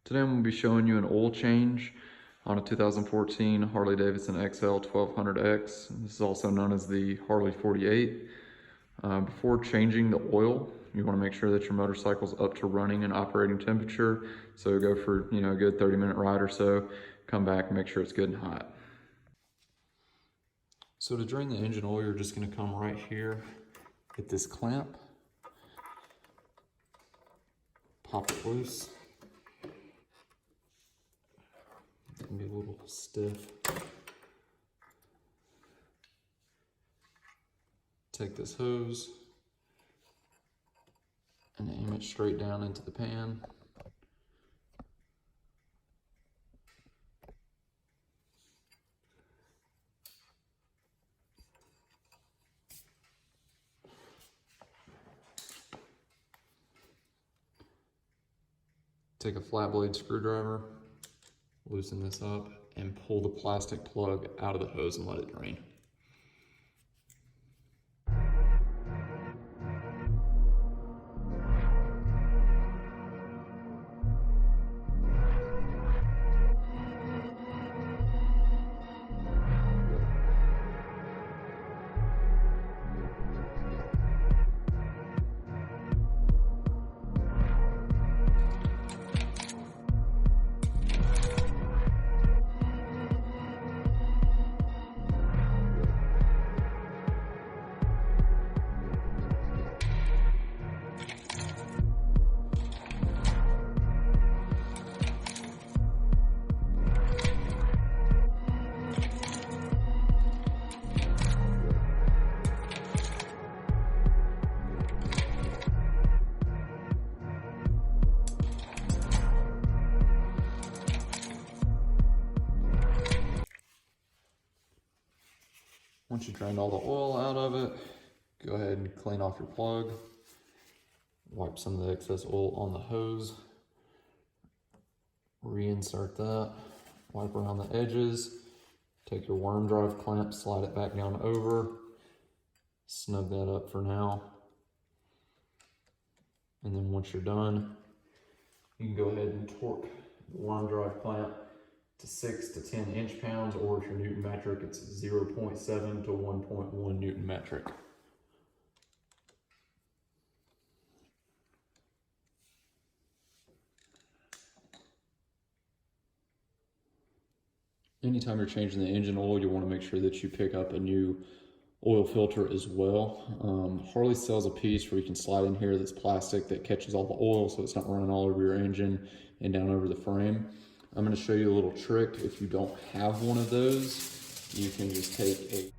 Today I'm going to be showing you an oil change on a 2014 Harley-Davidson XL 1200X. This is also known as the Harley 48. Before changing the oil, you want to make sure that your motorcycle's up to running and operating temperature. So go for a good 30-minute ride or so, come back and make sure it's good and hot. So to drain the engine oil, you're just going to come right here, hit this clamp, pop it loose. It can be a little stiff. Take this hose and aim it straight down into the pan. Take a flat blade screwdriver, loosen this up, and pull the plastic plug out of the hose and let it drain. Once you drained all the oil out of it, go ahead and clean off your plug. Wipe some of the excess oil on the hose. Reinsert that. Wipe around the edges. Take your worm drive clamp, slide it back down over. Snug that up for now. And then once you're done, you can go ahead and torque the worm drive clamp to 6 to 10 inch-pounds, or if you're Newton metric, it's 0.7 to 1.1 Newton metric. Anytime you're changing the engine oil, you want to make sure that you pick up a new oil filter as well. Harley sells a piece where you can slide in here that's plastic that catches all the oil so it's not running all over your engine and down over the frame. I'm going to show you a little trick. If you don't have one of those, you can just take a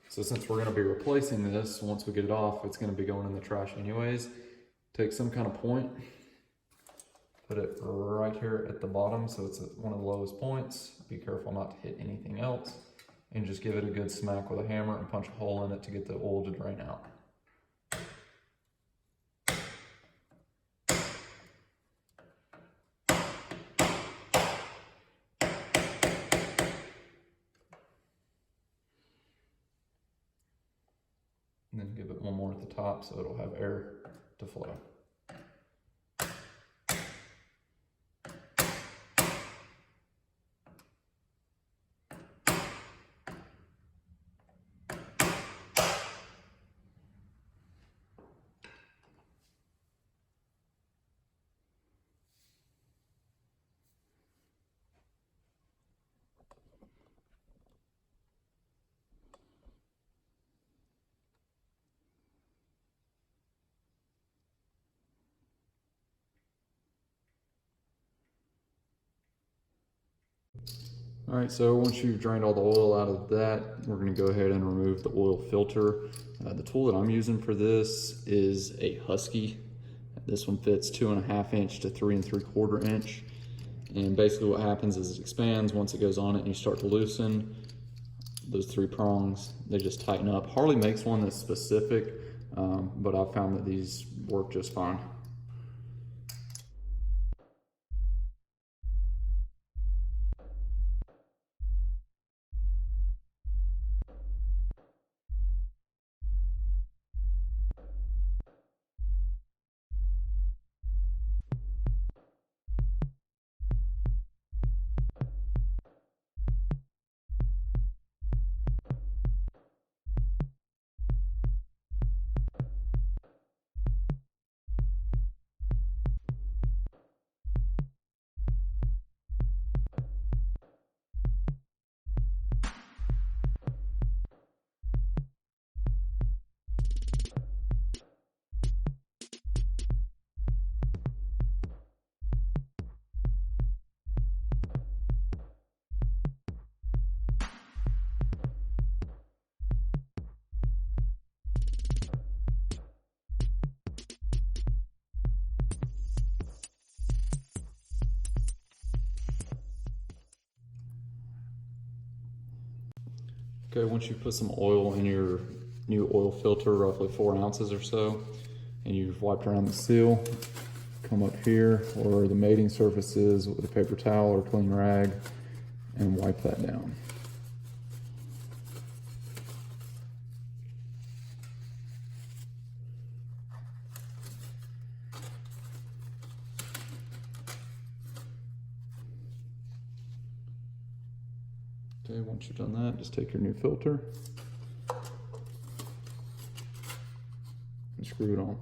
So since we're going to be replacing this, once we get it off, it's going to be going in the trash anyways. Take some kind of point, put it right here at the bottom so it's at one of the lowest points. Be careful not to hit anything else, and just give it a good smack with a hammer and punch a hole in it to get the oil to drain out. And then give it one more at the top so it'll have air to flow. All right, so once you've drained all the oil out of that, we're gonna go ahead and remove the oil filter. The tool that I'm using for this is a Husky. This one fits 2.5 inch to 3 3/4 inch. And basically what happens is it expands once it goes on it and you start to loosen. Those 3 prongs, they just tighten up. Harley makes one that's specific, but I've found that these work just fine. Okay, once you put some oil in your new oil filter, roughly 4 ounces or so, and you've wiped around the seal, come up here or the mating surfaces with a paper towel or clean rag and wipe that down. Okay, once you've done that, just take your new filter and screw it on.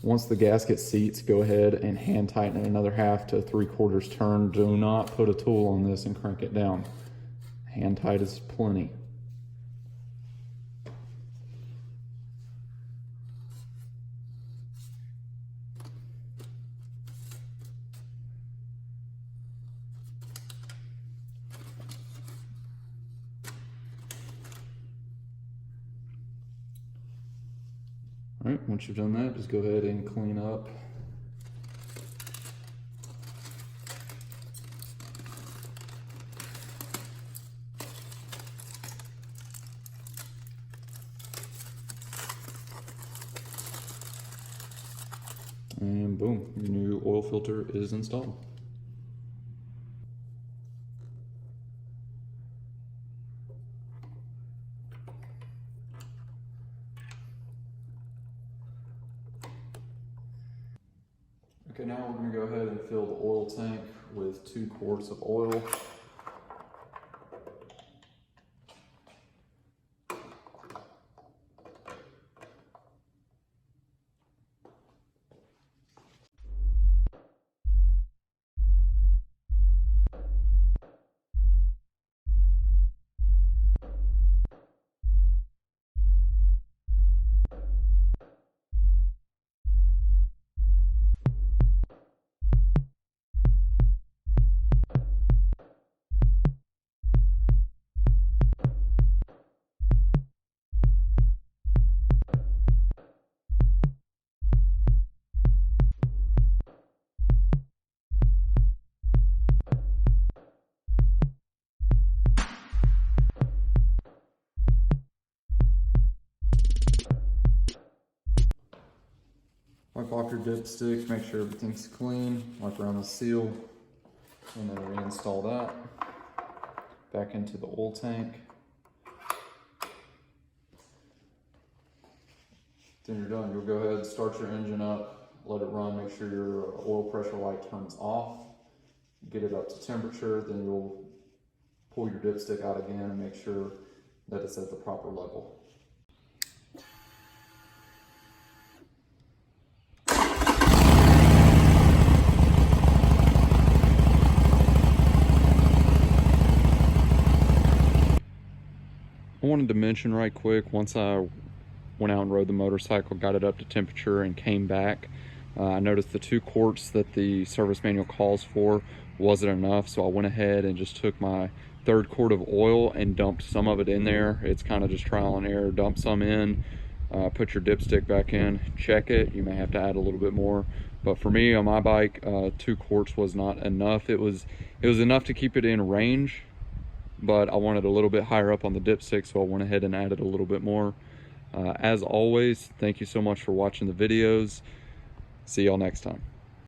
Once the gasket seats, go ahead and hand tighten it another 1/2 to 3/4 turn. Do not put a tool on this and crank it down. Hand tight is plenty. All right, once you've done that, just go ahead and clean up. And boom, your new oil filter is installed. Okay, now we're going to go ahead and fill the oil tank with 2 quarts of oil. Wipe off your dipstick, make sure everything's clean, wipe around the seal, and then reinstall that back into the oil tank. Then you're done. You'll go ahead and start your engine up, let it run, make sure your oil pressure light turns off, get it up to temperature, then you'll pull your dipstick out again and make sure that it's at the proper level. I wanted to mention right quick, once I went out and rode the motorcycle, got it up to temperature and came back, I noticed the 2 quarts that the service manual calls for wasn't enough, so I went ahead and just took my 3rd quart of oil and dumped some of it in there. It's kind of just trial and error. Dump some in, put your dipstick back in, check it. You may have to add a little bit more, but for me on my bike, 2 quarts was not enough. It was enough to keep it in range, but I wanted a little bit higher up on the dipstick, so I went ahead and added a little bit more. As always, thank you so much for watching the videos. See y'all next time.